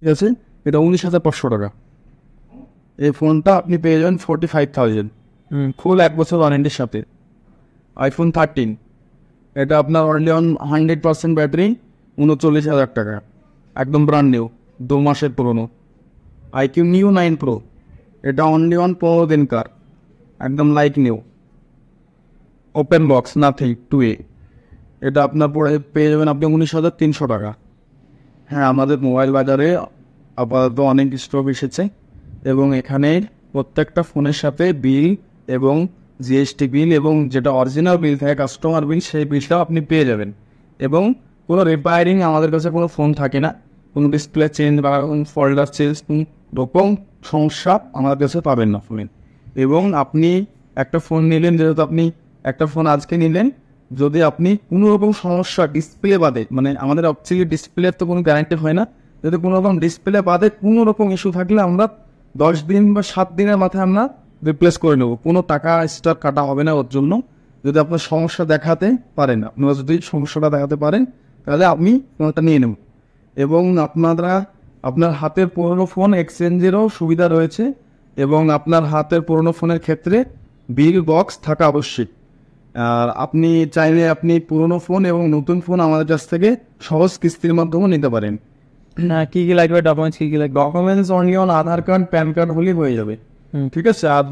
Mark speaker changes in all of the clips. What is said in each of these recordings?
Speaker 1: ঠিক আছে, এটা 19,500 টাকা। এই ফোনটা আপনি পেয়ে যাবেন 45,000, ফুল 1 বছর ওয়ারেন্টির সাথে। আইফোন 13, এটা আপনার অনলি অন 100% ব্যাটারি, 39,000 টাকা, একদম ব্র্যান্ড নিউ, 2 মাসের পুরনো। আইকিউ নিউ 9 প্রো, এটা অনলি অন 15 দিনকার, একদম like new, open box, nothing, 2A। এটা আপনার পেয়ে যাবেন আপনি 19,300 টাকা। হ্যাঁ, আমাদের মোবাইল বাজারে আপাতত অনেক স্টক এসেছে এবং এখানে প্রত্যেকটা ফোনের সাথে বিল এবং জিএসটি বিল এবং যেটা অরিজিনাল বিল থাকে কাস্টমার বিল, সেই বিলটাও আপনি পেয়ে যাবেন। এবং কোনো রিপেয়ারিং আমাদের কাছে কোনো ফোন থাকে না, কোনো ডিসপ্লে চেঞ্জ বা ফোল্ডার চেঞ্জ রকম সমস্যা আমাদের কাছে পাবেন না ফোনে। এবং আপনি একটা ফোন নিলেন, যেহেতু আপনি একটা ফোন আজকে নিলেন, যদি আপনি কোনো রকম সমস্যা ডিসপ্লে বাদে, মানে আমাদের অ্যাকচুয়ালি ডিসপ্লের তো কোনো গ্যারান্টি হয় না, যদি কোনো রকম ডিসপ্লে বাদে কোনো রকম ইস্যু থাকলে আমরা 10 দিন বা 7 দিনের মাথায় আমরা রিপ্লেস করে নেব, কোনো টাকা এক্সট্রা কাটা হবে না ওর জন্য। যদি আপনার সমস্যা দেখাতে পারেন, আপনারা যদি সমস্যাটা দেখাতে পারেন, তাহলে আপনি ফোনটা নিয়ে নেব। এবং আপনার হাতের পুরনো ফোন এক্সচেঞ্জেরও সুবিধা রয়েছে এবং আপনার হাতের পুরনো ফোনের ক্ষেত্রে বিল বক্স থাকা আবশ্যক। আর আপনি চাইলে আপনি পুরনো ফোন এবং নতুন ফোন আমাদের কাছ থেকে সহজ কিস্তির মাধ্যমে নিতে পারেন।
Speaker 2: না, কী কী লাগবে ডকুমেন্টস, কী কী লাগবে?
Speaker 1: Documents only on Aadhaar card, pan card হলেই হয়ে যাবে। ঠিক আছে। আর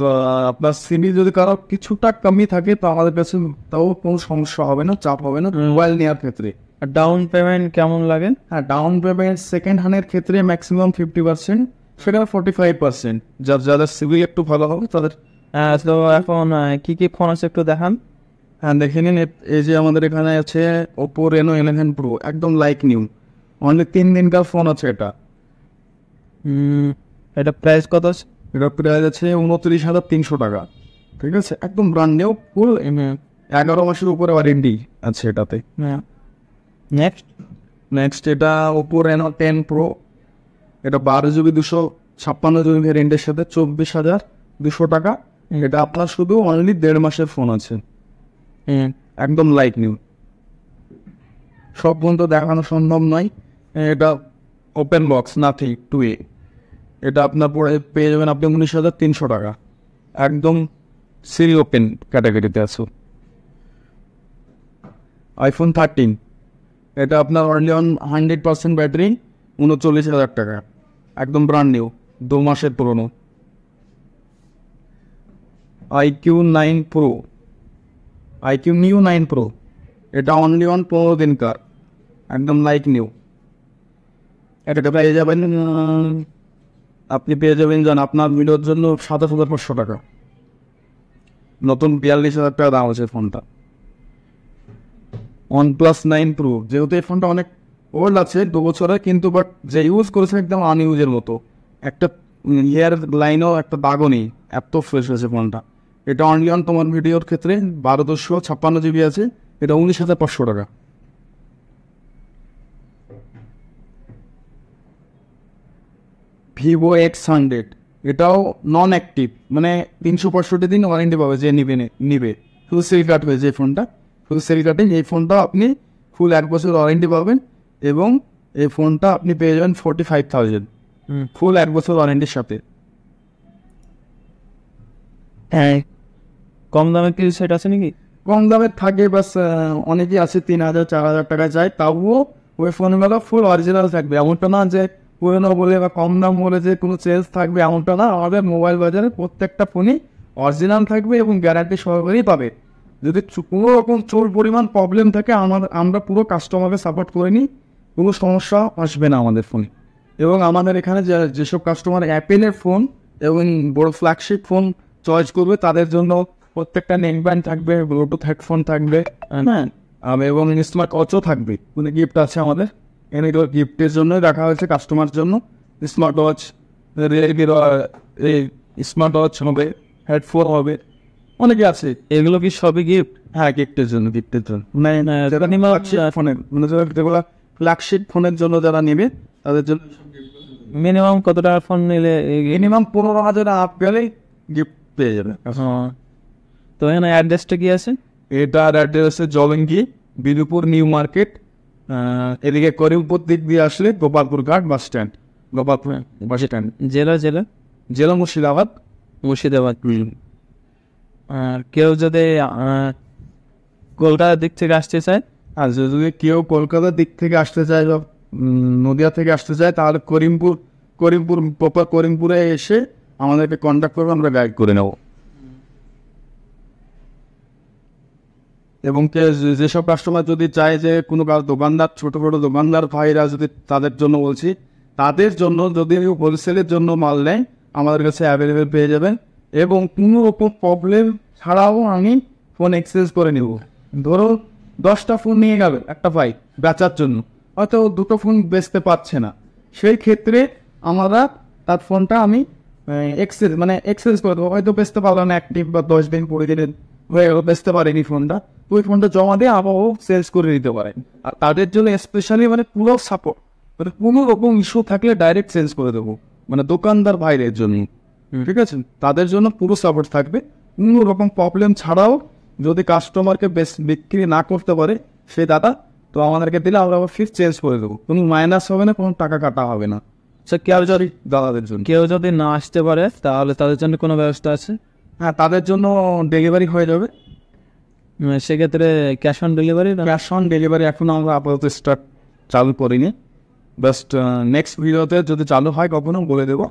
Speaker 1: আপনার সিবি যদি কারো কিছুটা কমই থাকে তো আমাদের কাছে তাও কোনো সমস্যা হবে না, চাপ হবে না মোবাইল নেওয়ার ক্ষেত্রে।
Speaker 2: আর ডাউন পেমেন্ট কেমন লাগে?
Speaker 1: হ্যাঁ, ডাউন পেমেন্ট সেকেন্ড হ্যান্ডের ক্ষেত্রে ম্যাক্সিমাম 50%, সেখানে 45%। যাদের সিবি একটু ভালো হবে তাদের।
Speaker 2: তো এখন কী কী ফোন আছে একটু দেখান।
Speaker 1: হ্যাঁ, দেখে নিন। এই যে আমাদের এখানে আছে ওপো রেনো 11 প্রো, একদম লাইক নিউ, অনলি 3 দিনকার ফোন আছে এটা।
Speaker 2: এটা প্রাইস কত আছে?
Speaker 1: এটা প্রাইস আছে 29,300 টাকা। ঠিক আছে, একদম ব্র্যান্ড নিউ, ফুল 11 মাসের উপরে ওয়ারেন্টি আছে এটাতে। নেক্সট এটা ওপো রেনো 10 প্রো, এটা 12GB 256GB ভ্যারিয়েন্টের সাথে 24,200 টাকা। এটা আপনার শুধু অনলি 1.5 মাসের ফোন আছে, একদম লাইক নিউ। সব ফোন তো দেখানো সম্ভব নয়। এটা ওপেন বক্স, নাথিং, 2A। এটা আপনার পেয়ে যাবেন আপনি 19,300 টাকা, একদম সিল ওপেন ক্যাটাগরিতে আছে। আইফোন 13, এটা আপনার অনলি অন 100% ব্যাটারি, 39,000 টাকা, একদম ব্র্যান্ড নিউ, 2 মাসের পুরনো। আইকিউ নিউ 9 প্রো, এটা অনলি অন 15 দিনকার, একদম লাইক নিউ। এটা পেয়ে যাবেন আপনি পেয়ে যাবেন জান আপনার ভিডিওর জন্য 27,500 টাকা, নতুন 42,000 টাকা দাম আছে ফোনটা। OnePlus 9 প্রো, যেহেতু এই ফোনটা অনেক ওল্ড আছে, 2 বছরের, কিন্তু বাট যে ইউজ করেছে একদম আনইউজের মতো, একটা হেয়ার লাইনও একটা দাগও নেই, এত ফ্রেশ হয়েছে ফোনটা। এটা অনলি অন তোমার ভিডিওর ক্ষেত্রে 1256GB আছে, এটা 19,500 টাকা। ভিভো X100, এটাও নন অ্যাক্টিভ, মানে 365 দিন ওয়ারেন্টি পাবে যে নিবে। শুধু সেল কাট হয়েছে এই ফোনটা, শুধু সেল কাটিং। এই ফোনটা আপনি ফুল 1 বছর ওয়ারেন্টি পাবেন এবং এই ফোনটা আপনি পেয়ে যাবেন 45,000, ফুল 1 বছর ওয়ারেন্টির সাথে।
Speaker 2: হ্যাঁ, কম দামে কিছু সেট আছে নাকি?
Speaker 1: কম দামের থাকে, বাস অনেকেই আছে 3,000 4,000 টাকা যায়, তাও ওই ফোনগুলো ফুল অরিজিনাল থাকবে। এমনটা না যে পুরোনো বলে বা কম দাম বলে যে কোনো চেঞ্জ থাকবে, এমনটা না। আমাদের মোবাইল বাজারে প্রত্যেকটা ফোনই অরিজিনাল থাকবে এবং গ্যারান্টি সহকারেই পাবে। যদি কোনো রকম চোর পরিমাণ প্রবলেম থাকে আমরা পুরো কাস্টমারকে সাপোর্ট করে নিই, কোনো সমস্যা আসবে না আমাদের ফোনে। এবং আমাদের এখানে যেসব কাস্টমার অ্যাপেলের ফোন এবং বড় ফ্ল্যাগশিপ ফোন চয়েস করবে, তাদের জন্য প্রত্যেকটা নেক ব্যান্ড থাকবে, ব্লুটুথ হেডফোন থাকবে, হ্যাঁ, এবং স্মার্ট ওয়াচও থাকবে। মানে গিফট আছে আমাদের এনে, গিফটের জন্য রাখা হয়েছে কাস্টমার জন্য। স্মার্ট ওয়াচ, স্মার্ট ওয়াচ হবে, হেডফোন হবে, অনেকে আছে।
Speaker 2: এগুলো কি সবই গিফট?
Speaker 1: হ্যাঁ, গিফটের জন্য ফোনের, মানে যেগুলো ফ্ল্যাগশিপ ফোনের জন্য যারা নেবে তাদের জন্য।
Speaker 2: মিনিমাম কত টাকার ফোন নিলে?
Speaker 1: মিনিমাম 15,000 আপ গেলেই গিফট পেয়ে যাবে।
Speaker 2: তো এখানে অ্যাড্রেসটা কি আছে?
Speaker 1: এটার অ্যাড্রেস আছে জলঙ্গি, বিদুপুর নিউ মার্কেট। এদিকে করিমপুর দিক দিয়ে আসলে গোপালপুর ঘাট bus stand, Gopalpur bus stand.
Speaker 2: জেলা জেলা
Speaker 1: জেলা মুর্শিদাবাদ।
Speaker 2: মুর্শিদাবাদ। আর কেউ যদি কলকাতার দিক থেকে আসতে চায়,
Speaker 1: আর যদি কেউ কলকাতার দিক থেকে আসতে চায় বা নদিয়া থেকে আসতে চায়, তাহলে করিমপুর প্রপার করিমপুরে এসে আমাদেরকে কন্ট্যাক্ট করবে, আমরা গাইড করে নেব। এবং যেসব কাস্টমার যদি চায় যে কোনো দোকানদার, ছোটো ছোটো দোকানদার ভাইরা যদি, তাদের জন্য বলছি, তাদের জন্য যদি হোলসেলের জন্য মাল নেয় আমাদের কাছে অ্যাভেলেবেল পেয়ে যাবেন। এবং কোনো রকম প্রবলেম ছাড়াও আমি ফোন এক্সচেঞ্জ করে নেব। ধরো 10টা ফোন নিয়ে গেল একটা ভাই বেচার জন্য, হয়তো 2টো ফোন বেচতে পারছে না, সেই ক্ষেত্রে আমরা তার ফোনটা আমি এক্সচেঞ্জ করে দেবো। হয়তো বেচতে পারলো না, অ্যাক্টিভ বা 10 দিন 20 দিন হয়ে গেল বেচতে পারেনি ফোনটা, ওই ফোনটা জমা দিয়ে আবার ও সেলস করে দিতে পারে। আর তাদের জন্য স্পেশালি পুরো সাপোর্ট, কোনো রকম ইস্যু থাকলে ডাইরেক্ট সেলস করে দেবো, দোকানদার ভাইদের জন্য। ঠিক আছে, তাদের জন্য পুরো সাপোর্ট থাকবে। কোনো রকম প্রবলেম ছাড়াও যদি কাস্টমারকে বিক্রি না করতে পারে সেই দাদা, তো আমাদেরকে দিলে আমরা আবার ফির চেঞ্জ করে দেবো, কোনো মাইনাস হবে না, কোনো টাকা কাটা হবে না।
Speaker 2: আচ্ছা, কেউ যদি
Speaker 1: দাদাদের জন্য
Speaker 2: কেউ যদি না আসতে পারে তাহলে তাদের জন্য কোনো ব্যবস্থা আছে?
Speaker 1: হ্যাঁ, তাদের জন্য ডেলিভারি হয়ে যাবে।
Speaker 2: সেক্ষেত্রে cash on delivery?
Speaker 1: Cash on delivery এখন আমরা আপাতত চালু করিনি, জাস্ট নেক্সট ভিডিওতে যদি চালু হয় কখনো বলে দেবো।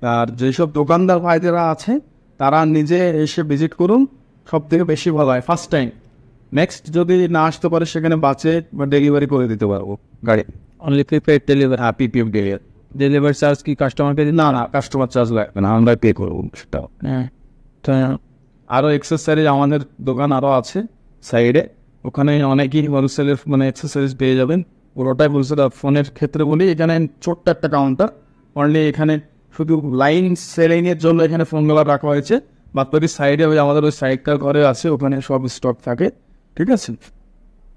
Speaker 1: আর যেসব দোকানদার ভাইদেরা আছে তারা নিজে এসে ভিজিট করুন, সব থেকে বেশি ভালো হয় ফার্স্ট টাইম। নেক্সট যদি না আসতে পারে সেখানে বাসে বা ডেলিভারি করে দিতে পারবো গাড়ি।
Speaker 2: Only prepaid delivery?
Speaker 1: হ্যাঁ, পিপিএম ডেলিভারি।
Speaker 2: ডেলিভারি চার্জ কি কাস্টমারকে দিন?
Speaker 1: না, কাস্টমার চার্জ লাগবে না, আমরা পে করবো সেটাও।
Speaker 2: হ্যাঁ, তো
Speaker 1: আরও এক্সেসরিজ আমাদের দোকান আরও আছে সাইডে, ওখানে অনেকই হোলসেলের এক্সেসরিজ পেয়ে যাবেন। পুরোটাই হোলসেল। ফোনের ক্ষেত্রে বলি, এখানে ছোট্ট একটা কাউন্টার, অনলি এখানে শুধু লাইন সেলিংয়ের জন্য এখানে ফোনগুলো রাখা হয়েছে। বাদ বাকি সাইডে আমাদের ওই সাইডটার ঘরে আছে, ওখানে সব স্টক থাকে। ঠিক আছে।